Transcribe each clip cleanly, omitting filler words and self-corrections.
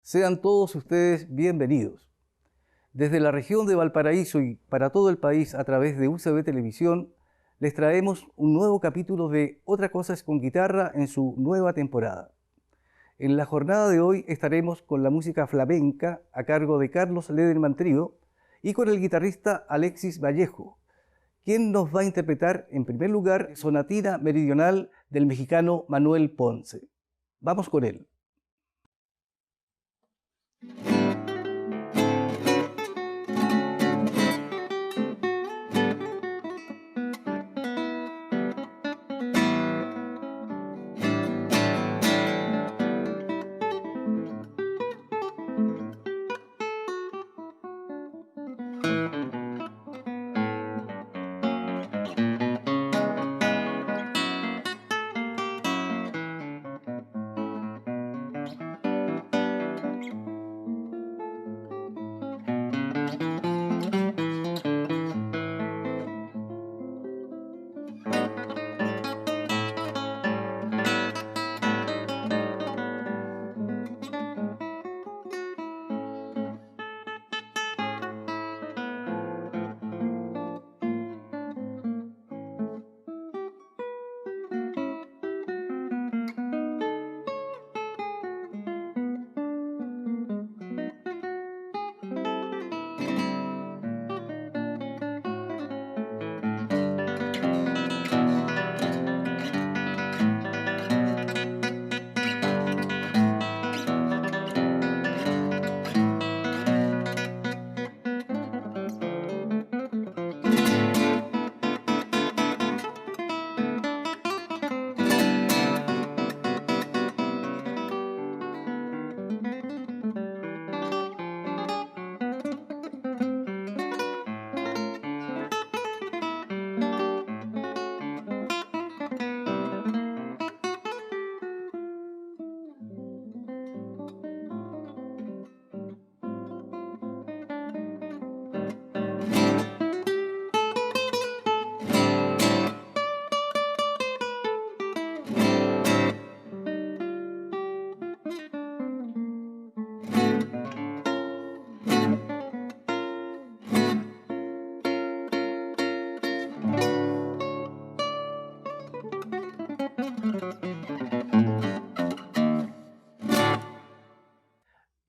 Sean todos ustedes bienvenidos. Desde la región de Valparaíso y para todo el país a través de UCB Televisión, les traemos un nuevo capítulo de Otra cosa es con guitarra en su nueva temporada. En la jornada de hoy estaremos con la música flamenca a cargo de Carlos Lederman Trío y con el guitarrista Alexis Vallejo, quien nos va a interpretar en primer lugar Sonatina Meridional del mexicano Manuel Ponce. Vamos con él.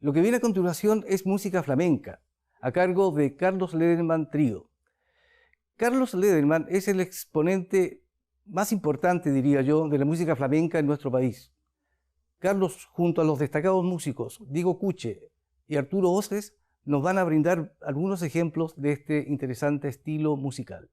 Lo que viene a continuación es música flamenca, a cargo de Carlos Lederman Trío. Carlos Lederman es el exponente más importante, diría yo, de la música flamenca en nuestro país. Carlos, junto a los destacados músicos Diego Cuche y Arturo Oces, nos van a brindar algunos ejemplos de este interesante estilo musical.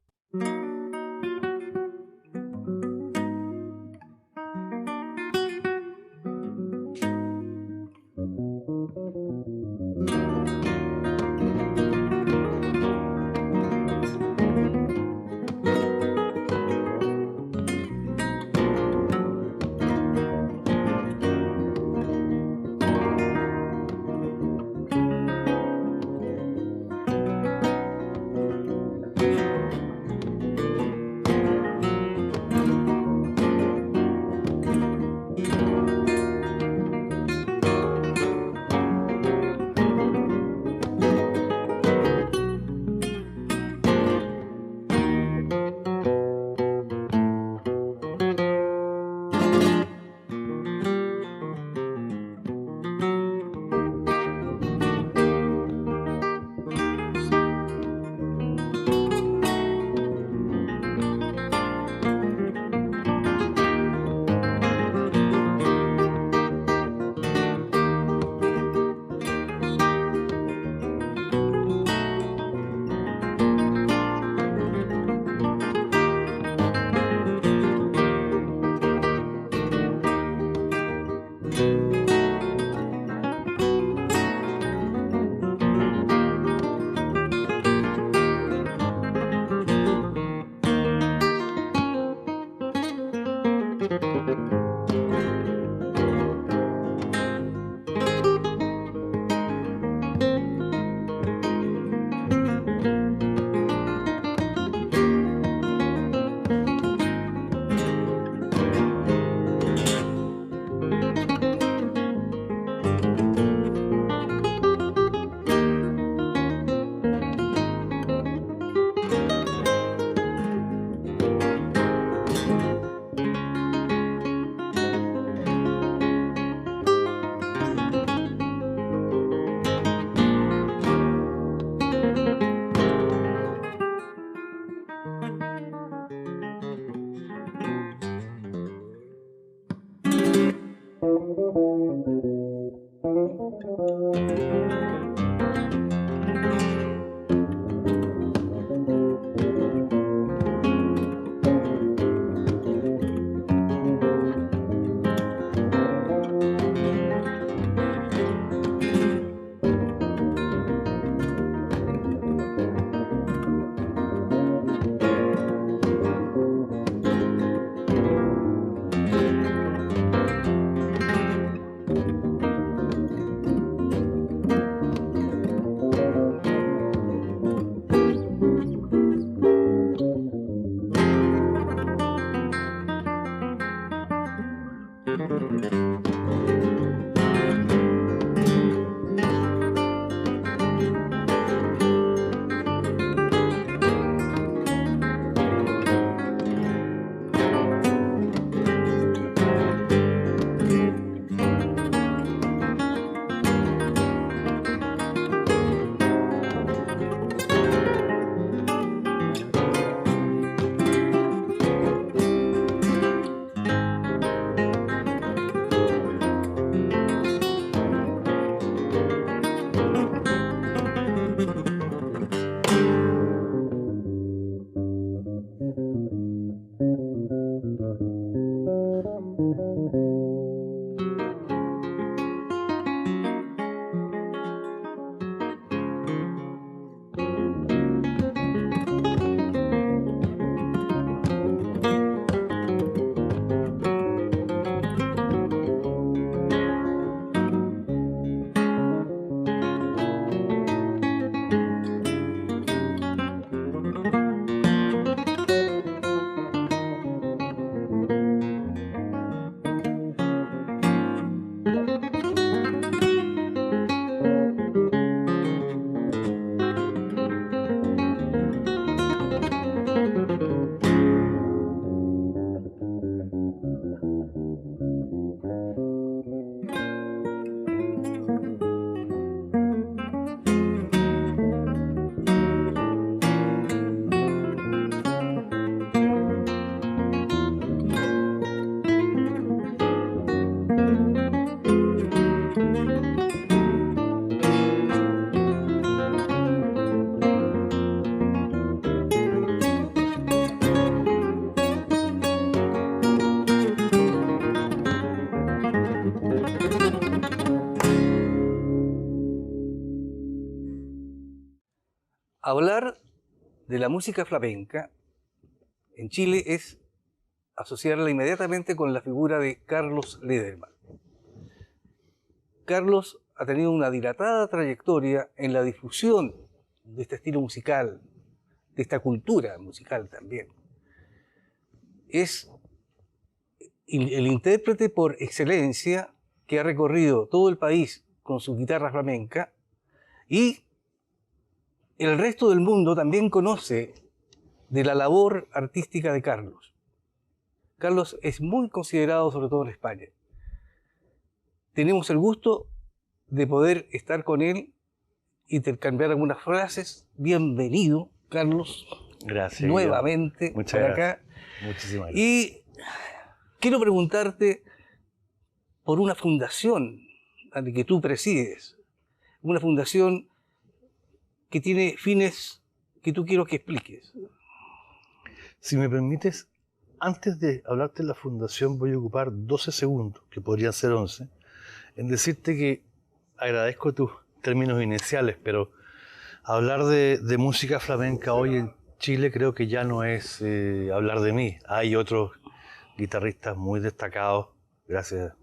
Hablar de la música flamenca en Chile es asociarla inmediatamente con la figura de Carlos Lederman. Carlos ha tenido una dilatada trayectoria en la difusión de este estilo musical, de esta cultura musical también. Es el intérprete por excelencia que ha recorrido todo el país con su guitarra flamenca, y el resto del mundo también conoce de la labor artística de Carlos. Carlos es muy considerado, sobre todo en España. Tenemos el gusto de poder estar con él, intercambiar algunas frases. Bienvenido, Carlos. Gracias. Nuevamente Muchas por gracias. acá. Muchísimas gracias. Y quiero preguntarte por una fundación que tú presides, una fundación que tiene fines que tú quiero que expliques. Si me permites, antes de hablarte de la fundación, voy a ocupar 12 segundos, que podrían ser 11, en decirte que agradezco tus términos iniciales, pero hablar de música flamenca hoy en Chile creo que ya no es hablar de mí. Hay otros guitarristas muy destacados, gracias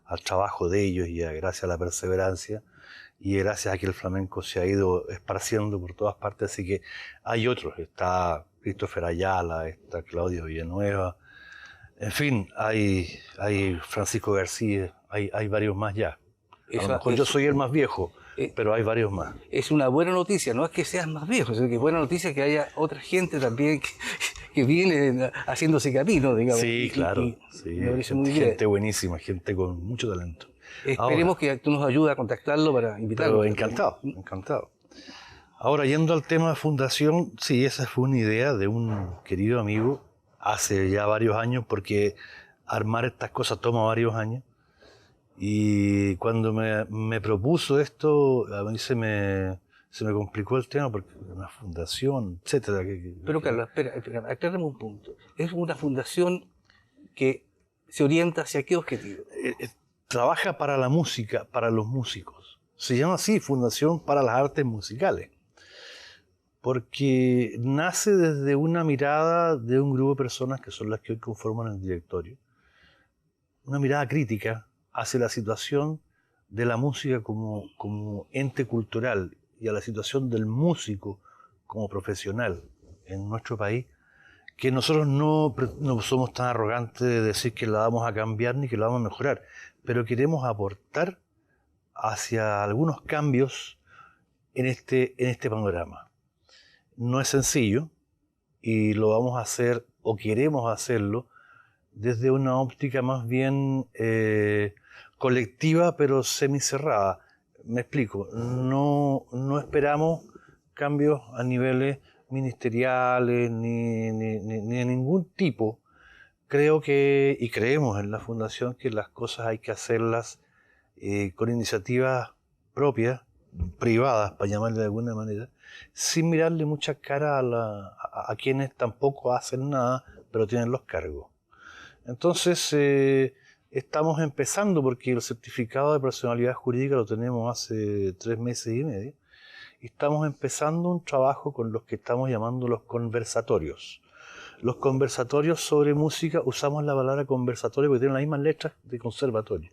al trabajo de ellos y gracias a la perseverancia, y gracias a que el flamenco se ha ido esparciendo por todas partes, así que hay otros. Está Christopher Ayala, está Claudio Villanueva, en fin, hay Francisco García, hay varios más ya. A lo mejor yo soy el más viejo, pero hay varios más. Es una buena noticia, no es que seas más viejo, sino que es buena noticia que haya otra gente también que viene haciéndose camino, digamos. Sí, claro. Sí, me parece muy bien. Gente buenísima, gente con mucho talento. Esperemos que tú nos ayudes a contactarlo para invitarlo. Pero encantado, encantado. Ahora, yendo al tema de fundación, sí, esa fue una idea de un querido amigo hace ya varios años, porque armar estas cosas toma varios años. Y cuando me propuso esto, a mí se me complicó el tema, porque una fundación, etcétera. Pero Carlos, espera, aclaremos un punto. Es una fundación que se orienta hacia qué objetivo. Trabaja para la música, para los músicos. Se llama así, Fundación para las Artes Musicales, porque nace desde una mirada de un grupo de personas que son las que hoy conforman el directorio, una mirada crítica hacia la situación de la música como ente cultural y a la situación del músico como profesional en nuestro país, que nosotros no somos tan arrogantes de decir que la vamos a cambiar ni que la vamos a mejorar, pero queremos aportar hacia algunos cambios en este panorama. No es sencillo y lo vamos a hacer o queremos hacerlo desde una óptica más bien colectiva pero semicerrada. Me explico, no esperamos cambios a niveles ministeriales ni de ningún tipo. Creo que, y creemos en la Fundación, que las cosas hay que hacerlas con iniciativas propias, privadas, para llamarle de alguna manera, sin mirarle mucha cara a quienes tampoco hacen nada, pero tienen los cargos. Entonces, estamos empezando, porque el certificado de personalidad jurídica lo tenemos hace 3 meses y medio, y estamos empezando un trabajo con los que estamos llamando los conversatorios. Los conversatorios sobre música, usamos la palabra conversatorio porque tienen las mismas letras de conservatorio.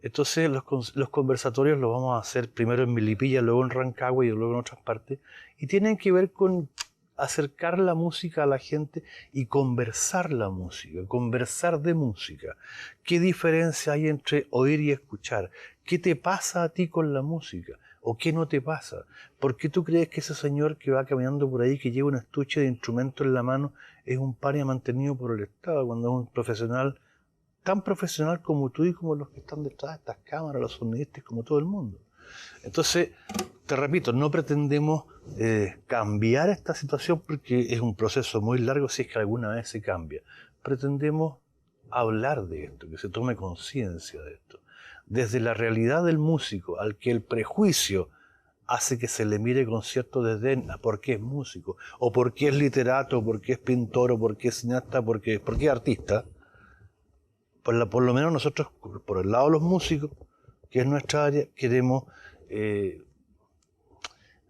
Entonces los conversatorios los vamos a hacer primero en Melipilla, luego en Rancagua y luego en otras partes, y tienen que ver con acercar la música a la gente y conversar la música, conversar de música. ¿Qué diferencia hay entre oír y escuchar? ¿Qué te pasa a ti con la música? ¿O qué no te pasa? ¿Por qué tú crees que ese señor que va caminando por ahí, que lleva un estuche de instrumentos en la mano, es un paria mantenido por el Estado, cuando es un profesional tan profesional como tú y como los que están detrás de estas cámaras, los sonidistas, como todo el mundo? Entonces, te repito, no pretendemos cambiar esta situación porque es un proceso muy largo si es que alguna vez se cambia. Pretendemos hablar de esto, que se tome conciencia de esto. Desde la realidad del músico, al que el prejuicio hace que se le mire con cierto desdén a por qué es músico, o por qué es literato, o por qué es pintor, o por qué es cineasta, por qué es artista. Por lo menos nosotros, por el lado de los músicos, que es nuestra área, queremos,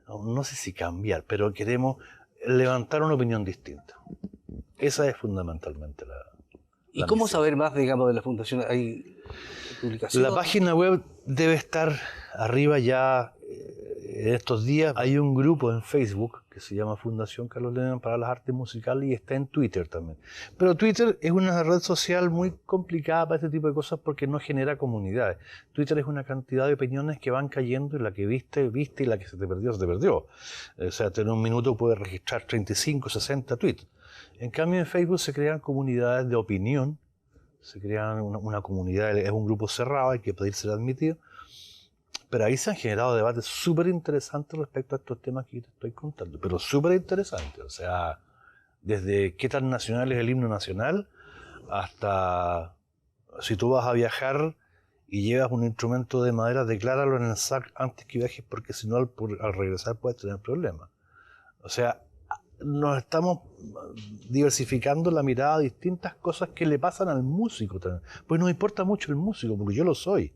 no sé si cambiar, pero queremos levantar una opinión distinta. Esa es fundamentalmente la ¿Y cómo misión. saber más, digamos, de la Fundación? ¿Hay publicaciones? La página web debe estar arriba ya en estos días. Hay un grupo en Facebook que se llama Fundación Carlos Leonard para las Artes Musicales y está en Twitter también. Pero Twitter es una red social muy complicada para este tipo de cosas porque no genera comunidades. Twitter es una cantidad de opiniones que van cayendo y la que viste y la que se te perdió, se te perdió. O sea, en un minuto puedes registrar 35, 60 tweets. En cambio, en Facebook se crean comunidades de opinión, se crean una comunidad, es un grupo cerrado, hay que pedir ser admitido, pero ahí se han generado debates súper interesantes respecto a estos temas que te estoy contando, pero súper interesantes, o sea, desde qué tan nacional es el himno nacional, hasta si tú vas a viajar y llevas un instrumento de madera, decláralo en el SAC antes que viajes, porque si no al regresar puedes tener problemas. O sea, nos estamos diversificando la mirada a distintas cosas que le pasan al músico también. Pues nos importa mucho el músico, porque yo lo soy,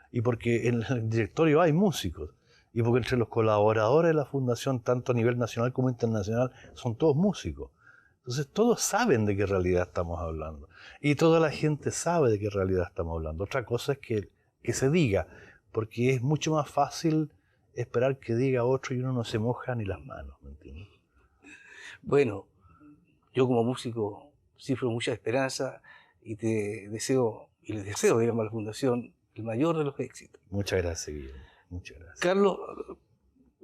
y porque en el directorio hay músicos, y porque entre los colaboradores de la Fundación, tanto a nivel nacional como internacional, son todos músicos. Entonces todos saben de qué realidad estamos hablando, y toda la gente sabe de qué realidad estamos hablando. Otra cosa es que se diga, porque es mucho más fácil esperar que diga otro y uno no se moja ni las manos, ¿me entiendes? Bueno, yo como músico cifro mucha esperanza y te deseo, y les deseo, digamos, a la Fundación el mayor de los éxitos. Muchas gracias, Guillermo. Muchas gracias. Carlos,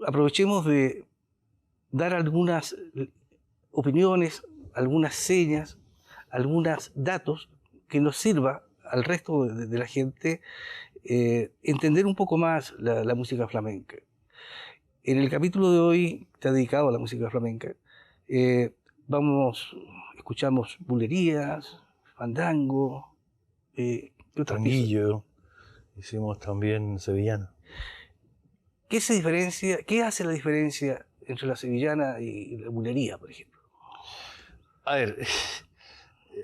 aprovechemos de dar algunas opiniones, algunas señas, algunos datos que nos sirva al resto de la gente entender un poco más la música flamenca. En el capítulo de hoy está dedicado a la música flamenca. Escuchamos bulerías, fandango, Tanguillo, hicimos también sevillana. ¿Qué hace la diferencia entre la sevillana y la bulería, por ejemplo? A ver,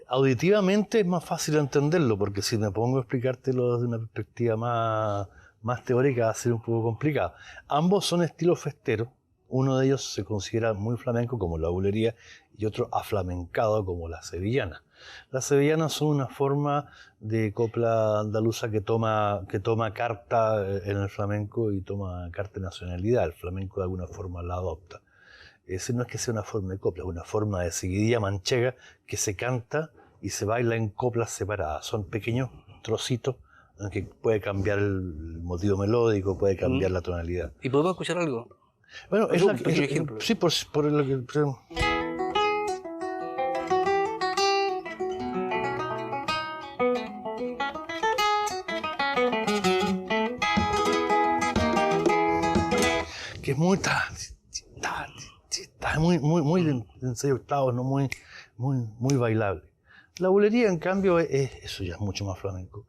auditivamente es más fácil entenderlo, porque si me pongo a explicártelo desde una perspectiva más teórica va a ser un poco complicado. Ambos son estilos festeros. Uno de ellos se considera muy flamenco, como la bulería, y otro aflamencado, como la sevillana. Las sevillanas son una forma de copla andaluza que toma carta en el flamenco y toma carta de nacionalidad. El flamenco de alguna forma la adopta. Ese no es que sea una forma de copla, es una forma de seguidilla manchega que se canta y se baila en coplas separadas. Son pequeños trocitos en que puede cambiar el motivo melódico, puede cambiar la tonalidad. ¿Y podemos escuchar algo? Bueno, es un pequeño ejemplo. Sí, por lo que... que es muy muy de ensayo octavos, no muy bailable. La bulería, en cambio, eso ya es mucho más flamenco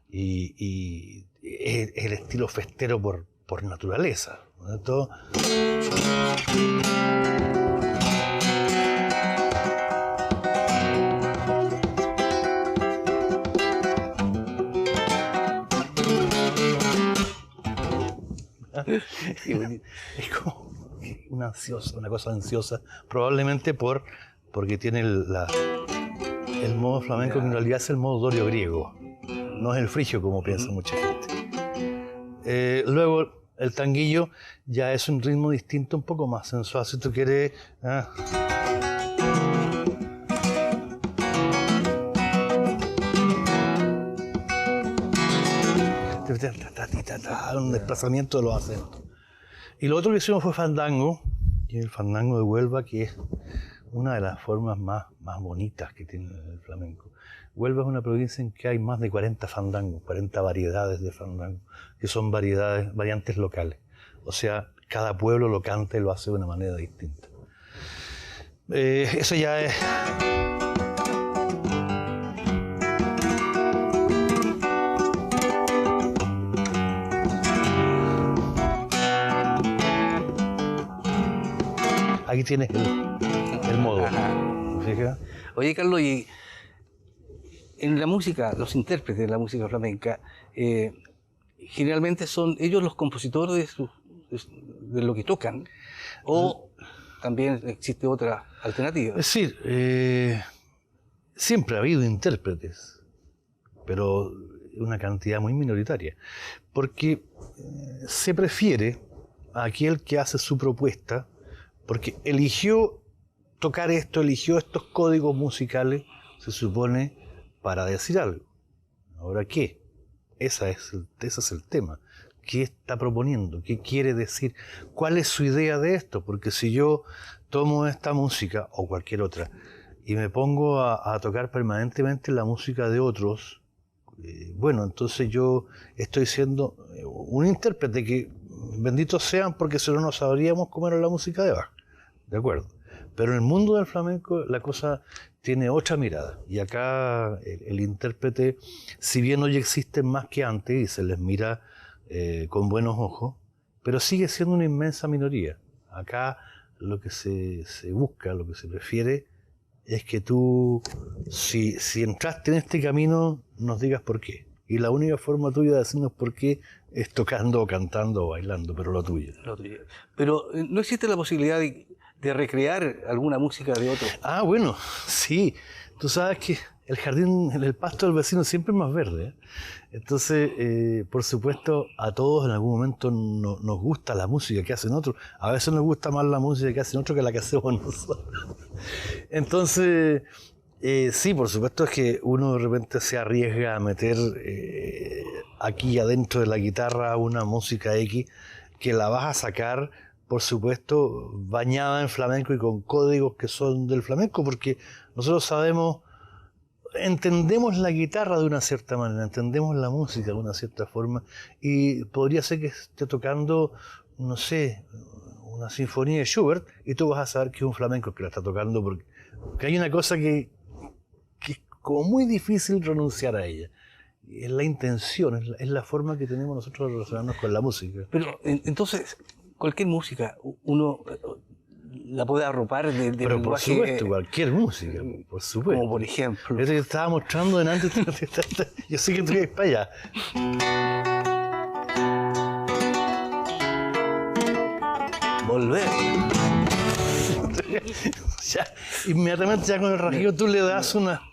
y es el estilo festero por naturaleza, ¿no? Todo... Es como una cosa ansiosa, probablemente porque tiene el modo flamenco, que en realidad es el modo dorio griego, no es el frigio como piensa mucha gente. Luego el tanguillo ya es un ritmo distinto, un poco más sensual, si tú quieres... un desplazamiento de los acentos. Y lo otro que hicimos fue fandango, y el fandango de Huelva, que es una de las formas más bonitas que tiene el flamenco. Huelva es una provincia en que hay más de 40 fandangos, 40 variedades de fandango, que son variantes locales. O sea, cada pueblo lo canta y lo hace de una manera distinta. Eso ya es... Aquí tienes el modo. ¿Fijas? Oye, Carlos, y en la música, los intérpretes de la música flamenca, generalmente son ellos los compositores de lo que tocan, o también existe otra alternativa. Es decir, siempre ha habido intérpretes, pero una cantidad muy minoritaria, porque se prefiere a aquel que hace su propuesta, porque eligió tocar esto, eligió estos códigos musicales, se supone, para decir algo. ¿Ahora qué? Ese es el tema. ¿Qué está proponiendo? ¿Qué quiere decir? ¿Cuál es su idea de esto? Porque si yo tomo esta música, o cualquier otra, y me pongo a tocar permanentemente la música de otros, bueno, entonces yo estoy siendo un intérprete que, benditos sean, porque si no, no sabríamos cómo era la música de Bach. ¿De acuerdo? Pero en el mundo del flamenco la cosa tiene otra mirada. Y acá el intérprete, si bien hoy existen más que antes y se les mira con buenos ojos, pero sigue siendo una inmensa minoría. Acá lo que se busca, lo que se prefiere, es que tú, si entraste en este camino, nos digas por qué. Y la única forma tuya de decirnos por qué es tocando, o cantando, o bailando, pero lo tuyo. Pero ¿no existe la posibilidad de recrear alguna música de otro? Ah, bueno, sí. Tú sabes que el jardín, el pasto del vecino siempre es más verde, ¿eh? Entonces, por supuesto, a todos en algún momento nos gusta la música que hacen otros. A veces nos gusta más la música que hacen otros que la que hacemos nosotros. Entonces, sí, por supuesto es que uno de repente se arriesga a meter aquí adentro de la guitarra una música X que la vas a sacar, por supuesto, bañada en flamenco y con códigos que son del flamenco, porque nosotros sabemos, entendemos la guitarra de una cierta manera, entendemos la música de una cierta forma, y podría ser que esté tocando, no sé, una sinfonía de Schubert, y tú vas a saber que es un flamenco que la está tocando, porque hay una cosa que es como muy difícil renunciar a ella. Es la intención, es la forma que tenemos nosotros de relacionarnos con la música. Pero entonces, cualquier música, uno la puede arropar del Pero por lenguaje, supuesto, cualquier música, por supuesto. como por ejemplo. Eso que estaba mostrando delante, yo sé que tú ibas para allá. Volver. Ya, inmediatamente ya con el rasgueo tú le das una...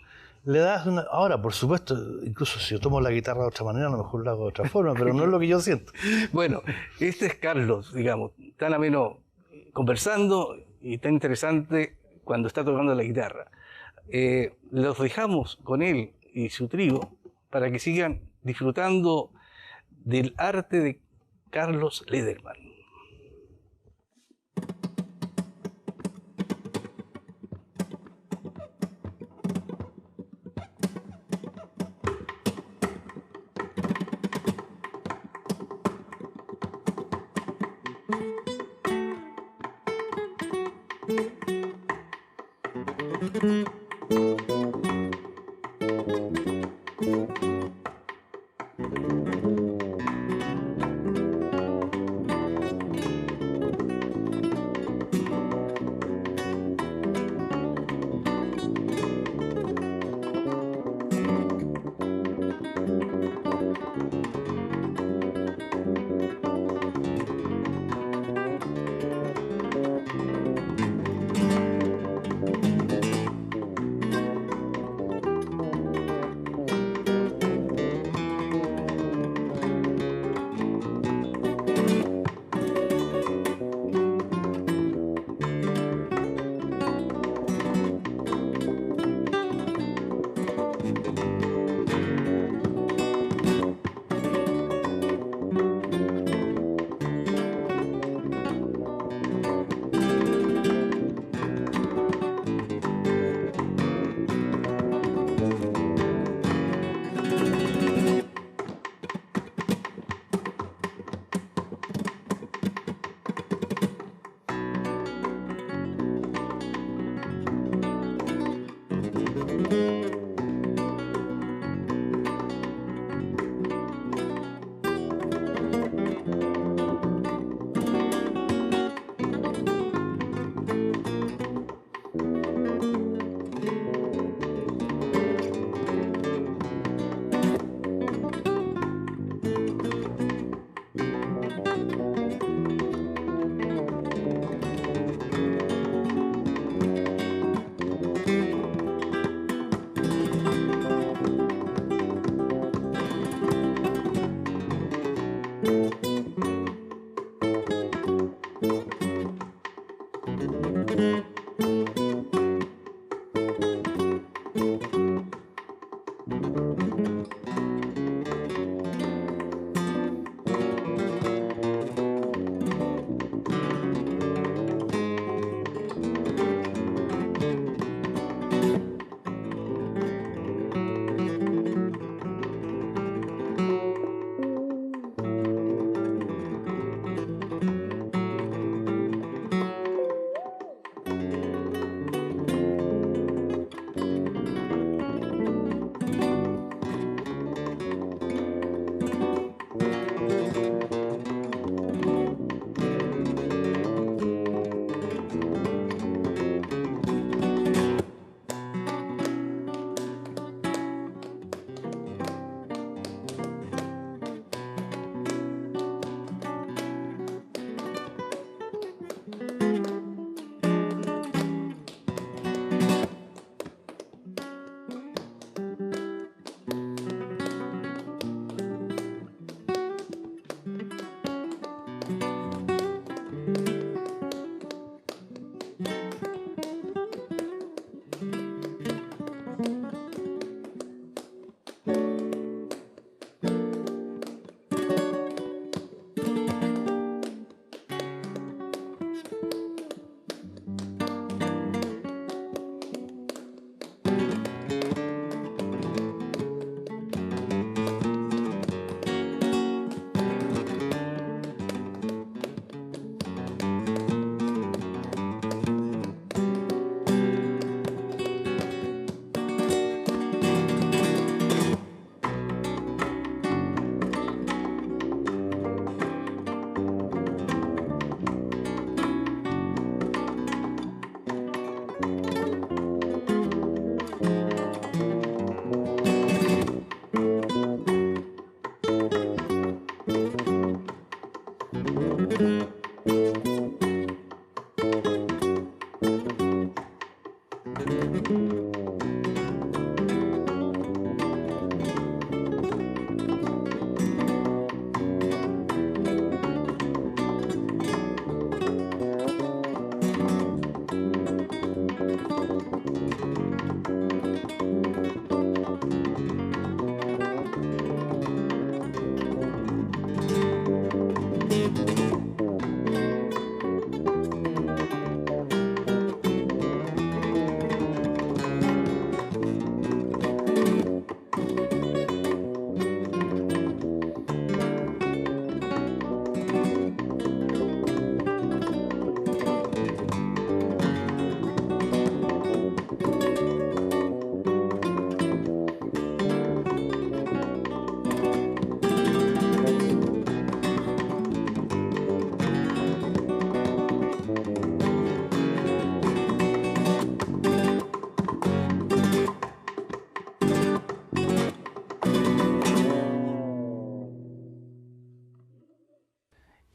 Ahora, por supuesto, incluso si yo tomo la guitarra de otra manera, a lo mejor la hago de otra forma, pero no es lo que yo siento. Bueno, este es Carlos, digamos, tan ameno conversando y tan interesante cuando está tocando la guitarra. Los dejamos con él y su trío para que sigan disfrutando del arte de Carlos Lederman.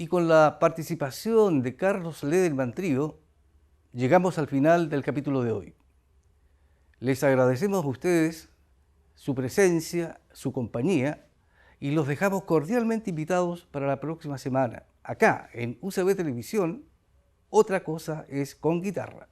y con la participación de Carlos Lederman Trío, llegamos al final del capítulo de hoy. Les agradecemos a ustedes su presencia, su compañía, y los dejamos cordialmente invitados para la próxima semana, acá en UCB Televisión. Otra cosa es con guitarra.